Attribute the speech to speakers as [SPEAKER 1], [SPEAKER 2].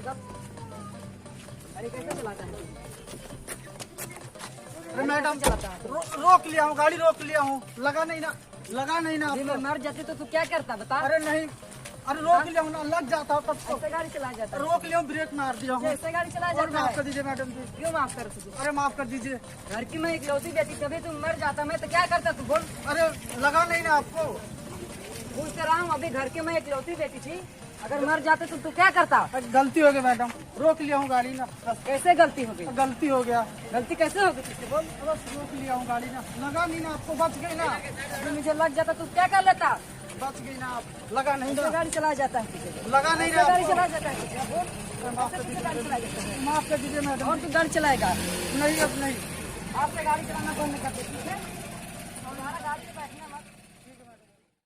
[SPEAKER 1] अरे कैसे चलाता है?
[SPEAKER 2] अरे मैडम
[SPEAKER 1] चलाता है
[SPEAKER 2] रोक लिया हूँ, गाड़ी रोक लिया हूँ, लगा नहीं ना
[SPEAKER 1] जी, मैं
[SPEAKER 2] आपको।
[SPEAKER 1] मर जाती तो तू क्या करता बता?
[SPEAKER 2] अरे नहीं, अरे रोक लिया हूँ ना, लग जाता हूँ तब तो।
[SPEAKER 1] ऐसे गाड़ी चला जाता है?
[SPEAKER 2] रोक लिया हूँ, ब्रेक मार दिया हूँ।
[SPEAKER 1] ऐसे गाड़ी चला
[SPEAKER 2] और
[SPEAKER 1] जाता
[SPEAKER 2] माफ
[SPEAKER 1] है?
[SPEAKER 2] कर दीजिए मैडम जी।
[SPEAKER 1] क्यों माफ कर तुझे?
[SPEAKER 2] अरे माफ कर दीजिए।
[SPEAKER 1] घर की मैं इकलौती बेटी, तभी तुम मर जाता, मैं तो क्या करता तू बोल?
[SPEAKER 2] अरे लगा नहीं ना आपको।
[SPEAKER 1] पूछ रहा हूँ, अभी घर की मैं इकलौती बेटी थी, अगर मर जाते तो तू क्या करता?
[SPEAKER 2] गलती हो गई मैडम, रोक लिया हूँ गाड़ी ना, बस
[SPEAKER 1] कैसे गलती हो गई?
[SPEAKER 2] गलती हो गया।
[SPEAKER 1] गलती कैसे हो गई तुझसे बोल?
[SPEAKER 2] बस रोक लिया हूँ गाड़ी ना, लगा नहीं ना आपको, बच गई ना।
[SPEAKER 1] अगर मुझे लग जाता तू क्या कर लेता?
[SPEAKER 2] बच गई ना आप, लगा नहीं
[SPEAKER 1] ऐसे
[SPEAKER 2] ना,
[SPEAKER 1] गाड़ी चला जाता है तुझे?
[SPEAKER 2] लगा नहीं ना
[SPEAKER 1] ऐसे गाड़ी
[SPEAKER 2] आपको।
[SPEAKER 1] चला जाता है तुझे? बोल,
[SPEAKER 2] माफ कर
[SPEAKER 1] ऐसे
[SPEAKER 2] दीजिए,
[SPEAKER 1] गाड़ी चला जाता है?
[SPEAKER 2] माफ कर दीजिए मैडम।
[SPEAKER 1] और तू गाड़ी चलाएगा?
[SPEAKER 2] नहीं अब नहीं।
[SPEAKER 1] आपसे गाड़ी चलाना बंद कर दे, ठीक है?